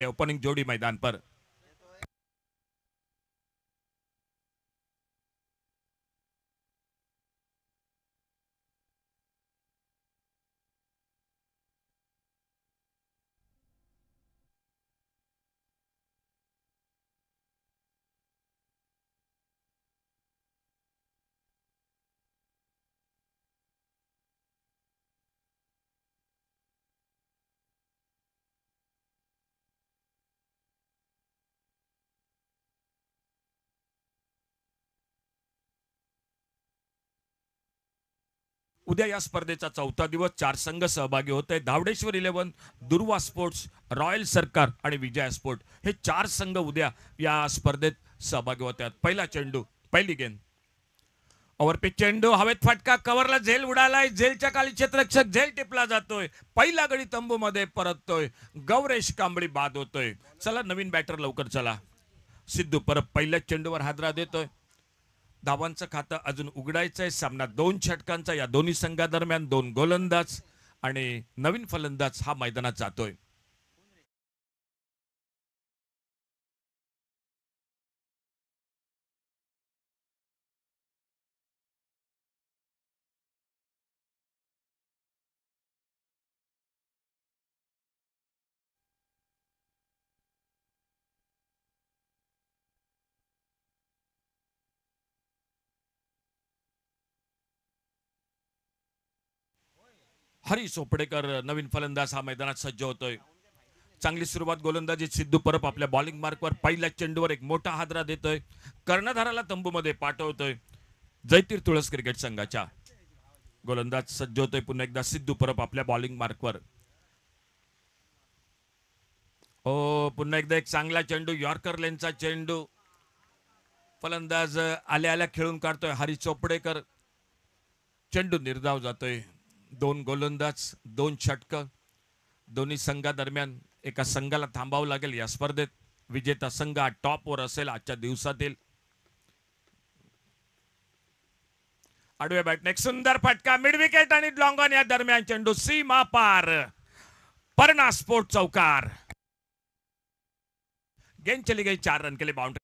Opening जोड़ी मैदान पर। उद्या या स्पर्धेचा चौथा दिवस 4 संघ सहभागी होत आहे. धावडेश्वर 11, दुर्वा स्पोर्ट्स, रॉयल सरकार आणि विजया स्पोर्ट हे 4 संघ उद्या या स्पर्धेत सहभागी होत आहेत. पहिला चेंडू, पहिली गेंद. ओव्हरपिच चेंडू, हवेत फटका, कव्हरला झेल उडालाय, झेलच्या खाली क्षेत्ररक्षक, झेल टिपला जातोय, पहिला गडी तंबू मध्ये परततोय, गौरेश कांबळी बाद होतोय. चला नवीन बॅटर लवकर चला. सिद्धू परत पहिल्याच चेंडूवर हादरा देतोय. धावांचं खातं अजून उघडायचं आहे. सामना 2 षटकांचा, या दोन्ही संघादरम्यान 2 गोलंदाज आणि नवीन फलंदाज हा मैदानात जातोय. हरी चोपडेकर नवीन फलंदाज हा मैदानात सज्ज होतोय. चांगली सुरुवात गोलंदाजीत सिद्धू परब आपल्या बॉलिंग मार्कवर पहिल्या चेंडूवर एक मोठा हादरा देतोय, कर्णधाराला तंबूमध्ये पाठवतोय. जयतीर तुळस क्रिकेट संघाच्या गोलंदाज सज्ज होतोय पुन्हा एकदा. सिद्धू परब आपल्या बॉलिंग मार्कवर. हो, पुन्हा एकदा एक चांगला चेंडू, यॉर्कर लेनचा चेंडू. फलंदाज आल्या आल्या खेळून काढतोय हरी चोपडेकर. चेंडू निर्धाव जातोय. 2 गोलंदाज, 2 षटक. दोन्ही संघादरम्यान एका संघाला थांबावं लागेल या स्पर्धेत. विजेता संघ टॉपवर असेल आजच्या दिवसातील. आडव्या बॅटने एक सुंदर फटका, मिड विकेट आणि लॉंग ऑन या दरम्यान चेंडू सीमा पार. परना स्पोर्ट चौकार. गेंद चली गई 4 रन के लिए बाउंड्री.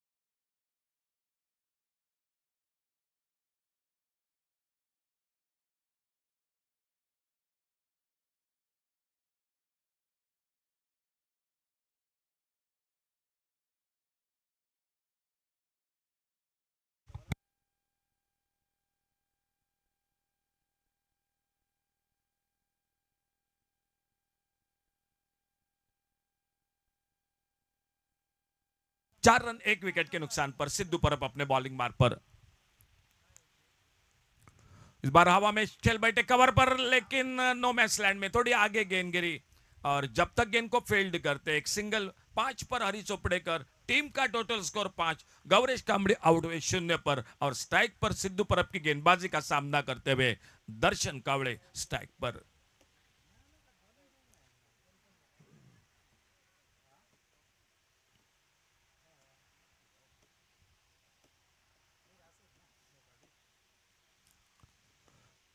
4 रन 1 विकेट के नुकसान पर सिद्धू परब अपने बॉलिंग मार्क पर. इस बार हवा में खेल बैठे कवर पर, लेकिन नो मैच लैंड में थोड़ी आगे गेंद गिरी. और जब तक गेंद को फील्ड करते एक सिंगल 5 पर हरी चोपड़ेकर. टीम का टोटल स्कोर 5. गौरेश कांबड़ी आउट हुए 0 पर और स्ट्राइक पर सिद्धू परब की गेंदबाजी का सामना करते हुए दर्शन कावड़े स्ट्राइक पर.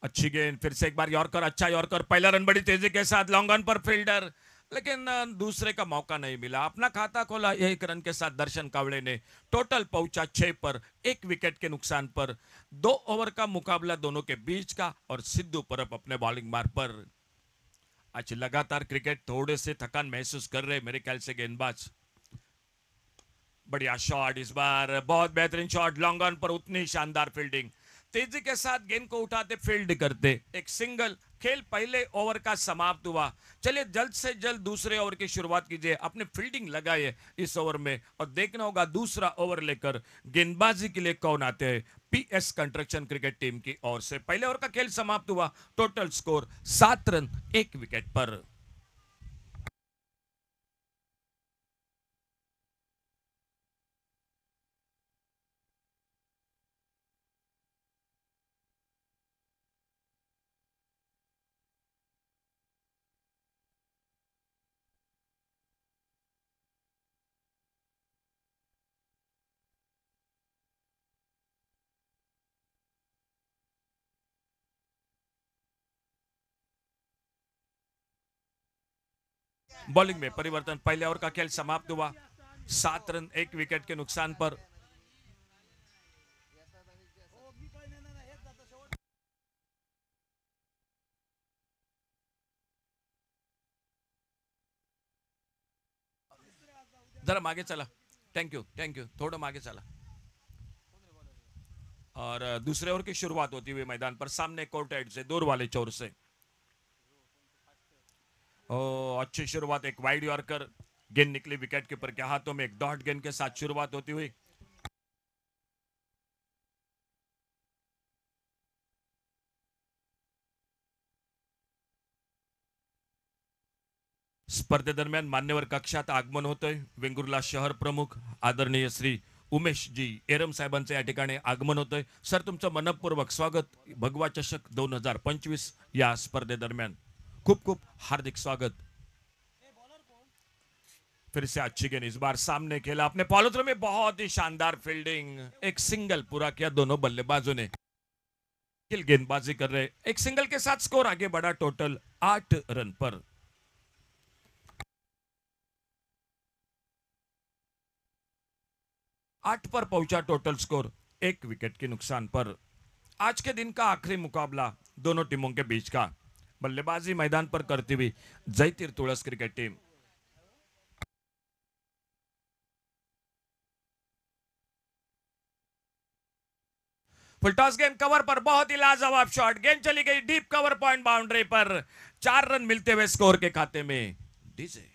अच्छी गेंद, फिर से एक बार यॉर्कर, अच्छा यॉर्कर, पहला रन बड़ी तेजी के साथ लॉन्ग ऑन पर फील्डर, लेकिन दूसरे का मौका नहीं मिला. अपना खाता खोला 1 रन के साथ दर्शन कावड़े ने. टोटल पहुंचा 6 पर 1 विकेट के नुकसान पर. 2 ओवर का मुकाबला दोनों के बीच का और सिद्धू परब अपने बॉलिंग मार्ग पर. आज लगातार क्रिकेट थोड़े से थकान महसूस कर रहे मेरे ख्याल से गेंदबाज. बढ़िया शॉट इस बार, बहुत बेहतरीन शॉट, लॉन्ग ऑन पर उतनी शानदार फील्डिंग. तेजी के साथ गेंद को उठाते फील्ड करते एक सिंगल. खेल पहले ओवर का समाप्त हुआ. चलिए जल्द से जल्द दूसरे ओवर की शुरुआत कीजिए, अपने फील्डिंग लगाइए इस ओवर में और देखना होगा दूसरा ओवर लेकर गेंदबाजी के लिए कौन आते हैं पीएस कंस्ट्रक्शन क्रिकेट टीम की ओर से. पहले ओवर का खेल समाप्त हुआ, टोटल स्कोर 7 रन 1 विकेट पर. बॉलिंग में परिवर्तन, पहले ओवर का खेल समाप्त हुआ 7 रन 1 विकेट के नुकसान पर। जरा मागे चला, थैंक यू, थोड़ा मागे चला। और दूसरे ओवर की शुरुआत होती हुई मैदान पर सामने कोर्ट एड से दूर वाले चोर से। ओ अच्छी शुरुआत, एक वाइड यॉर्कर, गेंद निकली विकेट कीपर के हाथों में, एक डॉट गेंद के साथ शुरुआत होती हुई। स्पर्धेदरम्यान मान्यवर कक्षात आगमन होतंय। वेंगुर्ला शहर प्रमुख आदरणीय श्री उमेश जी एरम साहेबांचं या ठिकाणी आगमन होतंय। सर, तुमचं मनपूर्वक स्वागत भगवा चषक 2025 या स्पर्धेदरम्यान, खूप खूप हार्दिक स्वागत। फिर से अच्छी गेंद, इस बार सामने खेला अपने पॉलोत्रो में, बहुत ही शानदार फील्डिंग, एक सिंगल पूरा किया दोनों बल्लेबाजों ने। गेंदबाजी कर रहे, एक सिंगल के साथ स्कोर आगे बढ़ा टोटल 8 रन पर। 8 पर पहुंचा टोटल स्कोर 1 विकेट के नुकसान पर। आज के दिन का आखिरी मुकाबला दोनों टीमों के बीच का। बल्लेबाजी मैदान पर करती हुई जयतीर तुळस क्रिकेट टीम। फुलटॉस गेंद कवर पर, बहुत ही लाजवाब शॉट, गेंद चली गई डीप कवर पॉइंट बाउंड्री पर। 4 रन मिलते हुए स्कोर के खाते में। डीजे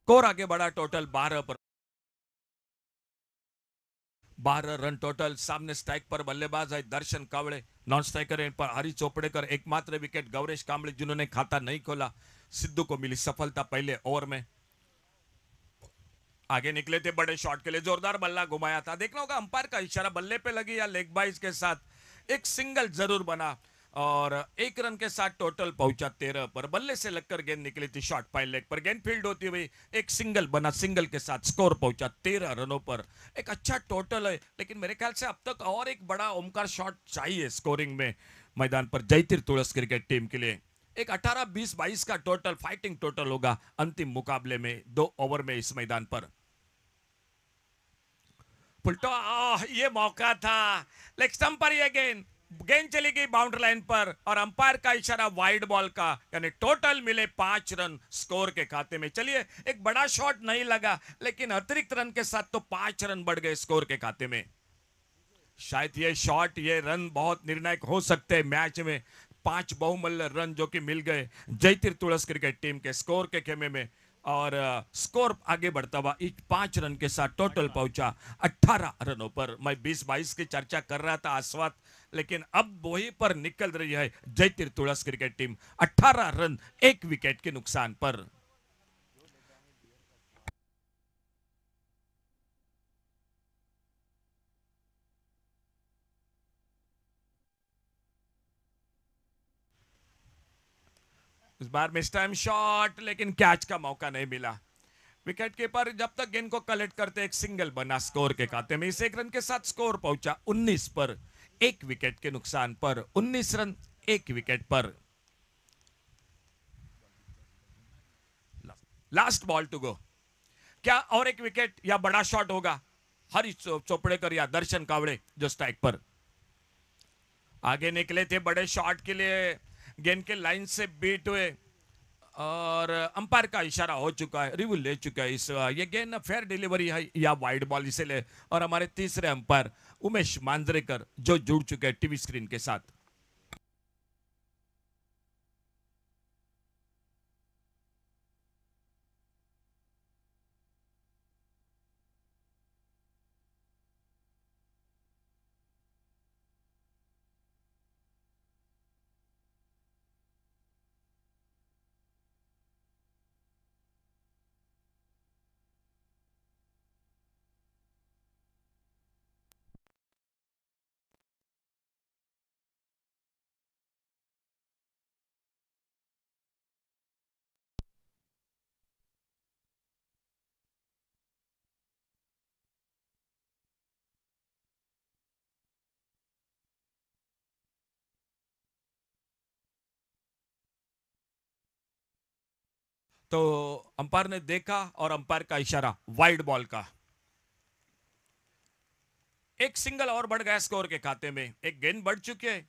स्कोर आगे बढ़ा टोटल 12 पर। 12 रन टोटल। सामने स्ट्राइक पर बल्लेबाज है दर्शन कावड़े, नॉन स्ट्राइकर है पर हरी चोपड़ेकर, एकमात्र विकेट गौरेश कांबळे जिन्होंने खाता नहीं खोला। सिद्धू को मिली सफलता पहले ओवर में। आगे निकले थे बड़े शॉट के लिए, जोरदार बल्ला घुमाया था, देखना होगा अंपायर का इशारा बल्ले पे लगी या लेग बाइज के साथ। एक सिंगल जरूर बना और 1 रन के साथ टोटल पहुंचा 13 पर। बल्ले से लगकर गेंद निकली थी शॉर्ट पाई लेग पर, गेंद फील्ड होती हुई एक सिंगल बना, सिंगल के साथ स्कोर पहुंचा 13 रनों पर। एक अच्छा टोटल है, लेकिन मेरे ख्याल से अब तक और एक बड़ा ओमकार शॉट चाहिए स्कोरिंग में मैदान पर जयतीर तुळस क्रिकेट टीम के लिए। एक 18-20-22 का टोटल फाइटिंग टोटल होगा अंतिम मुकाबले में 2 ओवर में इस मैदान पर। पुलटो, ये मौका था, लेग स्टंप पर ये गेंद, गेंद चली गई बाउंड्री लाइन पर और अंपायर का इशारा वाइड बॉल का, यानी टोटल मिले 5 रन स्कोर के खाते में। चलिए, एक बड़ा शॉट नहीं लगा, लेकिन अतिरिक्त रन के साथ तो 5 रन बढ़ गए स्कोर के खाते में। शायद ये शॉट, ये रन बहुत निर्णायक हो सकते हैं मैच में। 5 बहुमूल्य रन जो कि मिल गए जयतीर तुळस क्रिकेट टीम के स्कोर के खेमे में। और स्कोर आगे बढ़ता हुआ 5 रन के साथ टोटल पहुंचा 18 रनों पर। मैं 20-22 की चर्चा कर रहा था आस्वाद, लेकिन अब वही पर निकल रही है जयतीर तुळस क्रिकेट टीम 18 रन 1 विकेट के नुकसान पर। इस बार मिस टाइम शॉट, लेकिन कैच का मौका नहीं मिला। विकेट कीपर जब तक गेंद को कलेक्ट करते एक सिंगल बना स्कोर के खाते में। इस 1 रन के साथ स्कोर पहुंचा 19 पर 1 विकेट के नुकसान पर। 19 रन 1 विकेट पर। लास्ट बॉल टू गो, क्या और एक विकेट या बड़ा शॉट होगा? हरी चोपड़ेकर या दर्शन कावड़े जो स्ट्राइक पर आगे निकले थे बड़े शॉट के लिए, गेंद के लाइन से बीट हुए और अंपायर का इशारा हो चुका है, रिव्यू ले चुका है। इस ये गेंद फेयर डिलीवरी है या वाइड बॉल इसे ले। और हमारे तीसरे अंपायर उमेश मांजरेकर जो जुड़ चुके हैं टीवी स्क्रीन के साथ। तो अंपायर ने देखा और अंपायर का इशारा वाइड बॉल का। एक सिंगल और बढ़ गया स्कोर के खाते में, एक गेंद बढ़ चुकी है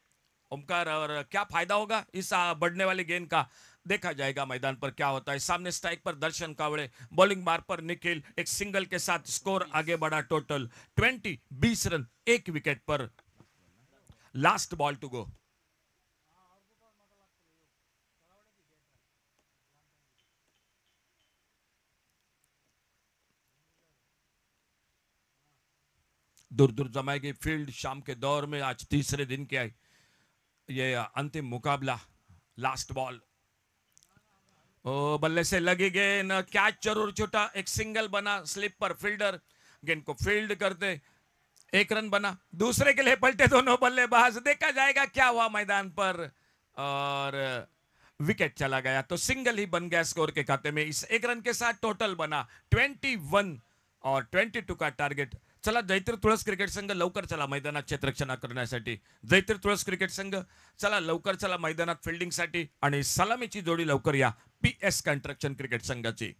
ओमकार, और क्या फायदा होगा इस बढ़ने वाली गेंद का देखा जाएगा मैदान पर क्या होता है। सामने स्ट्राइक पर दर्शन कावड़े, बॉलिंग मार पर निखिल, एक सिंगल के साथ स्कोर आगे बढ़ा टोटल 20 रन, एक विकेट पर। Last ball to go. दूर दूर जमाएगी फील्ड शाम के दौर में, आज तीसरे दिन के ये अंतिम मुकाबला। लास्ट बॉल, ओ बल्ले से लगी गेंद, कैच जरूर छूटा, एक सिंगल बना, स्लिप पर फील्डर गेंद को फील्ड करते, एक रन बना, दूसरे के लिए पलटे दोनों बल्लेबाज। देखा जाएगा क्या हुआ मैदान पर, और विकेट चला गया, तो सिंगल ही बन गया स्कोर के खाते में। इस एक रन के साथ टोटल बना 21 और 22 का टार्गेट। चला जयतीर तुळस क्रिकेट संघ लवकर चला मैदानात क्षेत्ररक्षणा करण्यासाठी। जयतीर तुळस क्रिकेट संघ चला लवकर चला मैदानात फिल्डिंगसाठी, आणि सलामीची जोडी लवकर या पीएस कंस्ट्रक्शन क्रिकेट संघाची।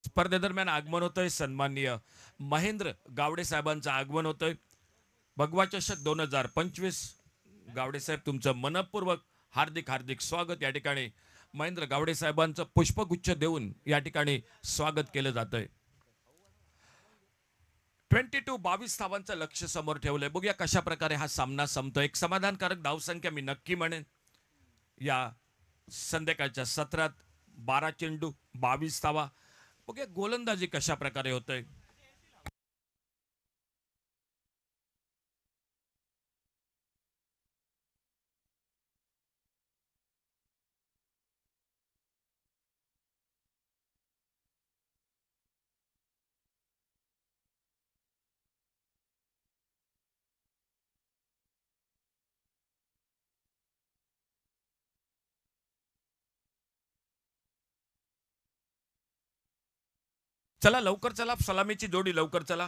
स्पर्धेदरम्यान आगमन होतंय सन्माननीय महेंद्र गावडे साहेबांचं आगमन होतंय। भगवा चषक 2025 गावडे साहेब तुमचं मनपूर्वक हार्दिक हार्दिक स्वागत। या ठिकाणी महेंद्र गावडे साहेबांचं पुष्पगुच्छ देऊन या ठिकाणी स्वागत केलं जातंय। 22 धावांचं लक्ष समोर ठेवलंय, बघूया कशा प्रकारे हा सामना संपतो। एक समाधानकारक धावसंख्या मी नक्की म्हणेन या संध्याकाळच्या सत्रात। 12 चेंडू 22 धावा, बघूया गोलंदाजी कशा प्रकारे होतंय। चला लवकर चला, सलामीची जोडी लवकर चला,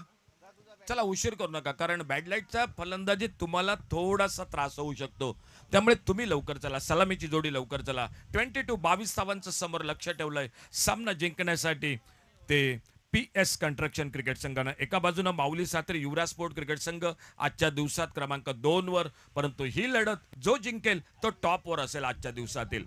चला उशीर करू नका, कारण बॅड लाईटच्या फलंदाजीत तुम्हाला थोडासा त्रास होऊ शकतो, त्यामुळे तुम्ही लवकर चला, सलामीची जोडी लवकर चला। 22 धावांचं समोर लक्ष ठेवलंय सामना जिंकण्यासाठी। ते पीएस कंस्ट्रक्शन क्रिकेट संघानं एका बाजूनं माऊली सात्री युवराज स्पोर्ट क्रिकेट संघ आजच्या दिवसात क्रमांक 2 वर, परंतु ही लढत जो जिंकेल तो टॉप वर असेल आजच्या दिवसातील।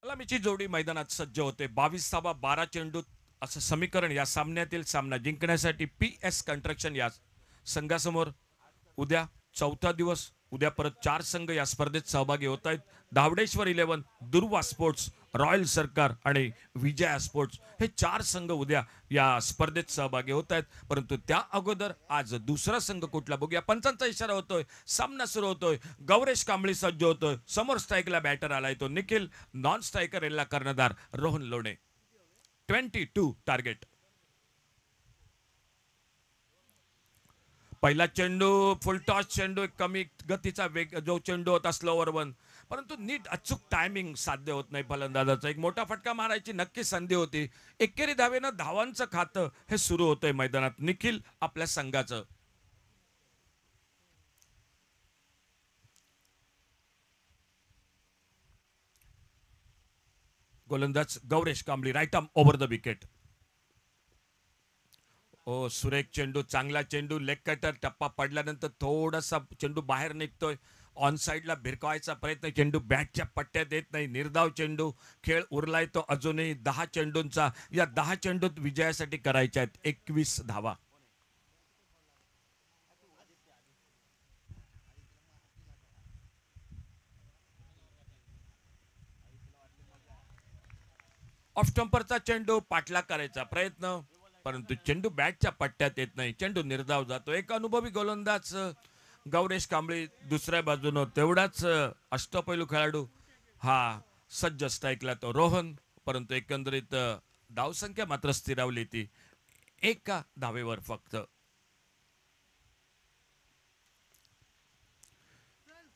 सलामीची जोडी मैदानात सज्ज होते। 22 धावा 12 चेंडूत असं समीकरण या सामन्यातील सामना जिंकण्यासाठी पीएस कंस्ट्रक्शन या संघासमोर। उद्या चौथा दिवस, उद्या परत 4 संघ या स्पर्धेत सहभागी होत आहेत। धावडेश्वर 11, दुर्वा स्पोर्ट्स, रॉयल सरकार आणि विजया स्पोर्ट्स हे 4 संघ उद्या या स्पर्धेत सहभागी होत आहेत। परंतु त्या अगोदर आज दुसरा संघ कुठला बघूया। पंचांचा इशारा होतोय, सामना सुरू होतोय। गौरेश कांबळी सज्ज होतोय, समोर स्ट्राईकला बॅटर आलाय तो निखिल, नॉन स्ट्रायकर एल्ला कर्णधार रोहन लोणे। 22 टार्गेट। पहिला चेंडू फुल टॉस चेंडू, एक कमी गतीचा वेग जो चेंडू होता स्लोवर वन, परंतु नीट अचूक टायमिंग साध्य होत नाही फलंदाजाचा। एक मोठा फटका मारायची नक्की संधी होती। एकेरी धावेनं धावांचं खातं हे सुरू होतंय मैदानात निखिल आपल्या संघाचं। गोलंदाज Gauresh Kambli right arm over the wicket. ओ सुरेख चेंडू, चांगला चेंडू, लेग कटर. टप्पा पडल्यानंतर थोडासा चेंडू बाहेर निघतोय. ऑन साईडला भिरकावायचा प्रयत्न, चेंडू बॅटच्या पट्ट्यात येत नाही. निर्धाव चेंडू. खेळ उरलाय तो अजूनही 10 चेंडूंचा. या 10 चेंडूत विजयासाठी करायच्या आहेत 21 धावा. ऑफ स्टंपरचा चेंडू, पाठलाग करायचा प्रयत्न, परंतु चेंडू बॅटच्या पट्ट्यात येत नाही. चेंडू निर्धाव जातो. एक अनुभवी गोलंदाज गौरेश कांबळी, दुसऱ्या बाजूनं तेवढाच अष्टपैलू खेळाडू हा सज्ज स्ट्राईकला तो रोहन. परंतु एकंदरीत धावसंख्या मात्र स्थिरावली ती एका धावेवर फक्त.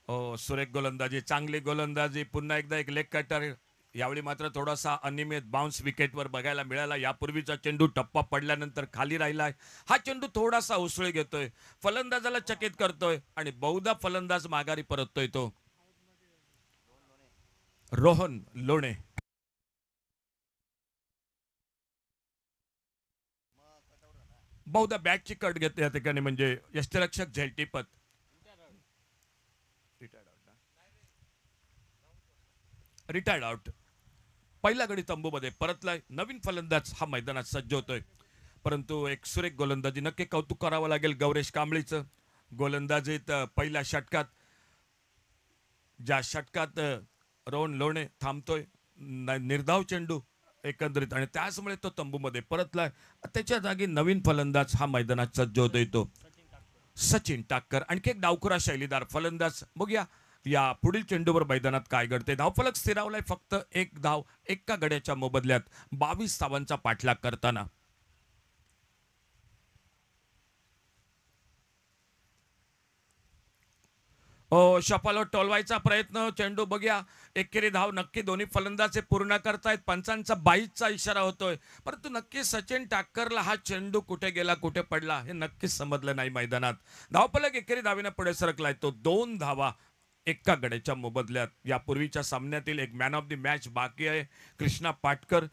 ओ सुरेख गोलंदाजी, चांगली गोलंदाजी. पुन्हा एकदा एक लेग कटर. यावेळी मात्र थोडासा अनियमित बाउन्स विकेटवर बघायला मिळाला. यापूर्वीचा चेंडू टप्पा पडल्यानंतर खाली राहिलाय. हा चेंडू थोडासा उसळी घेतोय, फलंदाजाला चकित करतोय आणि बहुधा फलंदाज माघारी परततोय तो. रोहन लोणे. बहुधा बॅटची कट घेते या ठिकाणी, म्हणजे यष्टिरक्षक झेलटीपत. Retired out. पहिला गडी तंबूमध्ये परतलाय. नवीन फलंदाज हा मैदानात सज्ज होतोय. परंतु एक सुरेख गोलंदाजी, नक्की कौतुक करावं लागेल गौरेश कांबळीचं. गोलंदाजीत पहिल्या षटकात, ज्या षटकात रोहन लोणे थांबतोय, निर्धाव चेंडू एकंदरीत, आणि त्याचमुळे तो तंबूमध्ये परतलाय. त्याच्या जागी नवीन फलंदाज हा मैदानात सज्ज होतोय तो सचिन टाक्कर. आणखी एक डावखुरा शैलीदार फलंदाज. बघूया या पुढील चेंडूवर मैदानात काय घडते. धावफलक स्थिरावलाय फक्त एक धाव एका गड्याच्या मोबदल्यात 22 धावांचा पाठलाग करताना. ओ शपालो टोलवायचा प्रयत्न, चेंडू बघूया. एकेरी धाव नक्की दोन्ही फलंदाज पूर्ण करतायत. पंचांचा 22चा इशारा होतोय, परंतु नक्की सचिन टाक्करला हा चेंडू कुठे गेला, कुठे पडला हे नक्कीच समजलं नाही मैदानात. धावफलक एकेरी धावेने पुढे सरकलाय तो 2 धावा एका गड्याच्या मोबदल्यात. यापूर्वीच्या सामन्यातील एक मॅन ऑफ द मॅच बाकी आहे, कृष्णा पाटकर.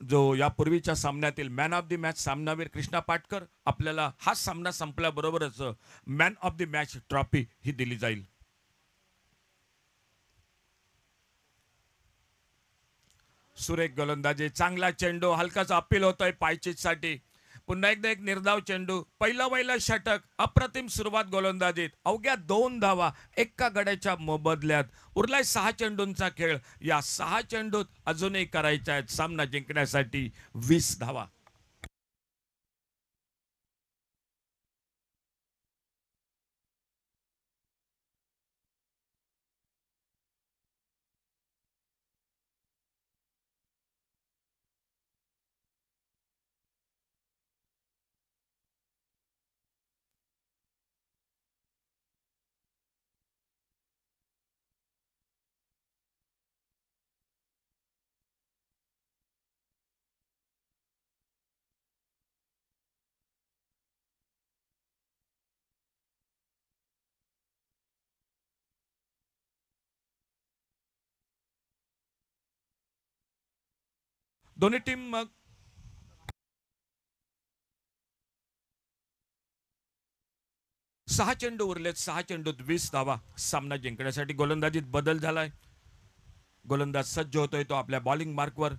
जो यापूर्वीच्या सामन्यातील मॅन ऑफ द मॅच सामनावीर कृष्णा पाटकर, आपल्याला हा सामना संपल्याबरोबरच man of the match trophy ही दिली जाईल. सुरेख गोलंदाजी, चांगला चेंडू, हलकाच अपील होतोय पायचीसाठी. पुन्हा एकदा एक निर्धाव चेंडू, पहिलं षटक, अप्रतिम सुरुवात गोलंदाजीत. अवघ्या 2 धावा एका गड्याच्या मोबदल्यात. उरलाय 6 चेंडूंचा खेळ. या 6 चेंडूत अजूनही करायच्या आहेत सामना जिंकण्यासाठी 20 धावा. दोन्ही टीम मग 6 चेंडू उरलेत. 6 चेंडूत 20 धावा. सामना जिंकण्यासाठी गोलंदाजीत बदल झालाय. गोलंदाज सज्ज होतोय तो आपल्या बॉलिंग मार्कवर.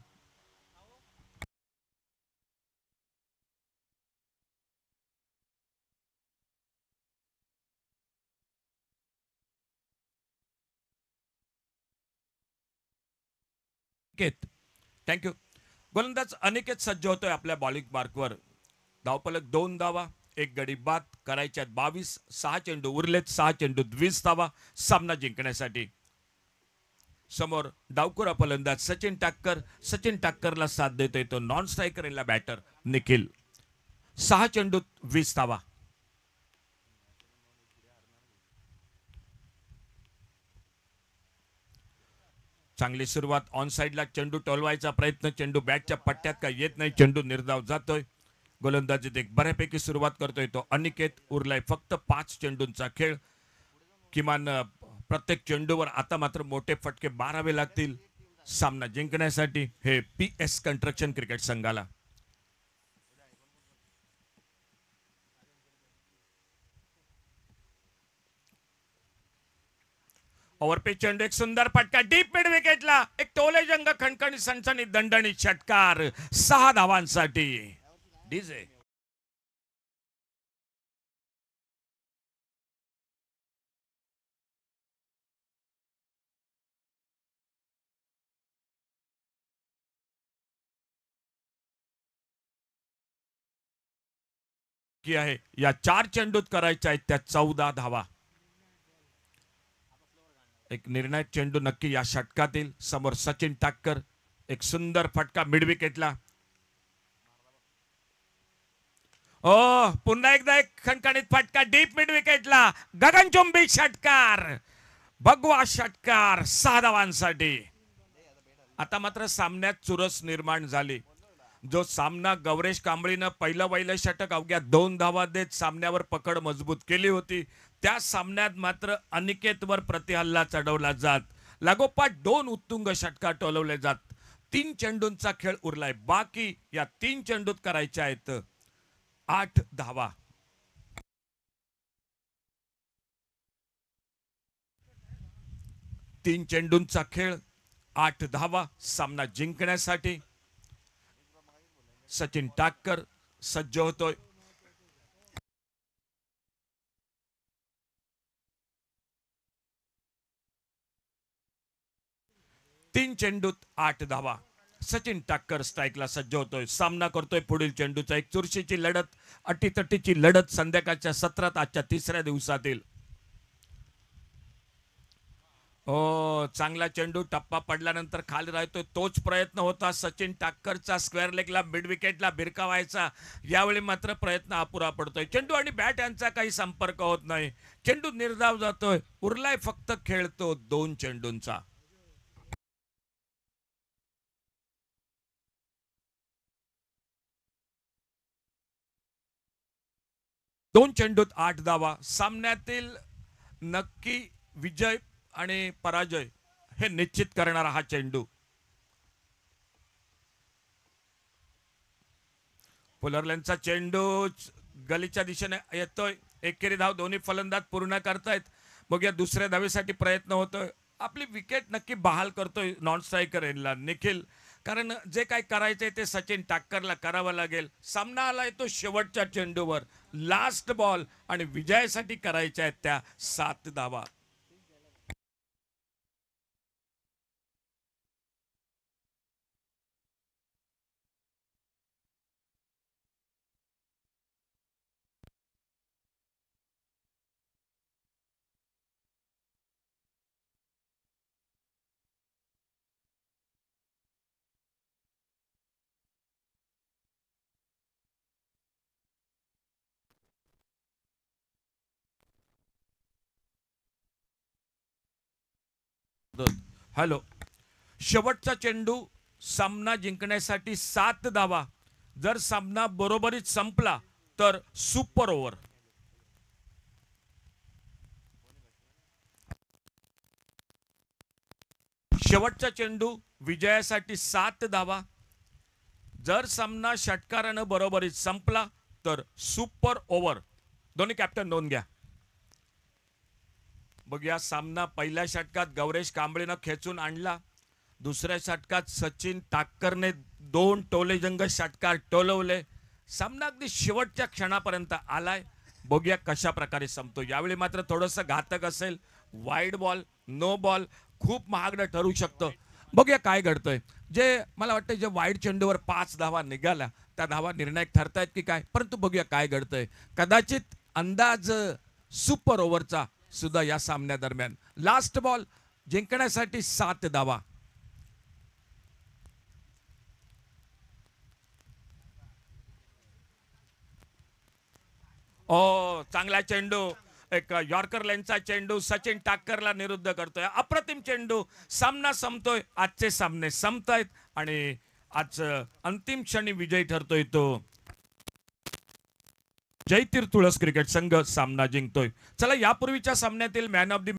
थँक्यू. गोलंदाज अनिकेत सज्ज होतोय आपल्या बॉलिंग मार्कवर. धावफलक 2 धावा, एक गडी बाद करायच्यात 22. 6 चेंडू उरलेत. 6 चेंडूत 20 धावा सामना जिंकण्यासाठी. समोर डावकुरा फलंदाज सचिन टाक्कर. सचिन टाक्करला साथ देतोय तो नॉन स्ट्रायकर इनला बॅटर निखिल. 6 चेंडूत 20 धावा. चांगली सुरुवात. ऑन साइडला चेंडू टोलवायचा प्रयत्न, चेंडू बॅटच्या पट्ट्यात काय येत नाही. चेंडू निर्धाव जातोय. गोलंदाजीत एक बऱ्यापैकी सुरुवात करतोय तो अनिकेत. उरलाय फक्त 5 चेंडूंचा खेळ. किमान प्रत्येक चेंडूवर आता मात्र मोठे फटके मारावे लागतील. सामना जिंकण्यासाठी हे PS कंस्ट्रक्शन क्रिकेट संघाला. ओव्हरपिच चेंडू, एक सुंदर फटका डीप मिड विकेटला, एक टोलेजंग खणखणी सणसणीत दणदणीत षटकार 6 धावांसाठी. डीजे की आहे या 4 चेंडूत करायच्या आहेत त्या 14 धावा. एक निर्णायक चेंडू नक्की या षटकातील. समोर सचिन टाक्कर, एक सुंदर फटका मिड विकेटला. पुन्हा एकदा एक खणखणीत फटका डीप मिड विकेटला, गगनचुंबी षटकार, भगवा षटकार 6 धावांसाठी. आता मात्र सामन्यात चुरस निर्माण झाली. जो सामना गौरेश कांबळीनं पहिलं षटक अवघ्या 2 धावा देत सामन्यावर पकड मजबूत केली होती, त्या सामन्यात मात्र अनिकेतवर प्रतिहल्ला चढवला जात, लागोपाठ 2 उत्तुंग षटकार टोलवले जात. 3 चेंडूंचा खेळ उरलाय. बाकी या 3 चेंडूत करायच्या आहेत 8 धावा. तीन चेंडूंचा खेळ, 8 धावा. सामना जिंकण्यासाठी सचिन टाक्कर सज्ज होतोय. तीन चेंडूत 8 धावा. सचिन टाक्कर स्ट्राईकला सज्ज होतोय. सामना करतोय पुढील चेंडूचा. एक चुरशीची लढत, अटीतटीची लढत संध्याकाळच्या सत्रात आजच्या 3ऱ्या दिवसातील. चांगला चेंडू, टप्पा पडल्यानंतर खाली राहतोय. तोच प्रयत्न होता सचिन टाक्करचा स्क्वेअर लेगला मिड विकेटला भिरकावायचा. यावेळी मात्र प्रयत्न अपुरा पडतोय. चेंडू आणि बॅट यांचा काही संपर्क होत नाही. चेंडू निर्धाव जातोय. उरलाय फक्त खेळतो 2 चेंडूंचा. दोन चेंडूत 8 धावा. सामन्यातील नक्की विजय आणि पराजय हे निश्चित करणारा हा चेंडू. पुलरलेनचा चेंडू गलीच्या दिशेने येतोय. एकेरी धाव दोन्ही फलंदाज पूर्ण करतायत. बघूया दुसऱ्या धावेसाठी प्रयत्न होतोय. आपली विकेट नक्की बहाल करतोय नॉन स्ट्रायकर एनला निखिल, कारण जे काय करायचंय ते सचिन टाक्करला करावं लागेल. सामना आलाय तो शेवटच्या चेंडूवर, लास्ट बॉल, आणि विजयासाठी करायच्या आहेत त्या 7 धावा. हॅलो, शेवटचा चेंडू, सामना जिंकण्यासाठी 7 धावा. जर सामना बरोबरीत संपला तर सुपर ओव्हर. शेवटचा चेंडू, विजयासाठी 7 धावा. जर सामना षटकारानं बरोबरीत संपला तर सुपर ओव्हर. दोन्ही कॅप्टन नोंद घ्या. बघूया सामना पहिल्या षटकात गौरेश कांबळेनं खेचून आणला. दुसऱ्या षटकात सचिन टाक्करने 2 टोलेजंग षटकार टोलवले. सामना अगदी शेवटच्या क्षणापर्यंत आलाय. बघूया कशा प्रकारे संपतो. यावेळी मात्र थोडंसं घातक असेल. वाईड बॉल, नो बॉल खूप महागडं ठरू शकतं. बघूया काय घडतंय. जे मला वाटतं जे वाईड चेंडूवर 5 धावा निघाल्या त्या धावा निर्णायक ठरतायत की काय, परंतु बघूया काय घडतंय. कदाचित अंदाज सुपर ओव्हरचा सुद्धा या सामन्यादरम्यान. लास्ट बॉल, जिंकण्यासाठी 7 धावा. चांगला चेंडू, एक यॉर्कर लेनचा चेंडू सचिन टाक्करला निरुद्ध करतोय. अप्रतिम चेंडू. सामना संपतोय. आजचे सामने संपतायत आणि आज अंतिम क्षणी विजयी ठरतोय तो जयतीर तुळस क्रिकेट संघ. सामना जिंकतोय. चला यापूर्वीच्या सामन्यातील मॅन ऑफ द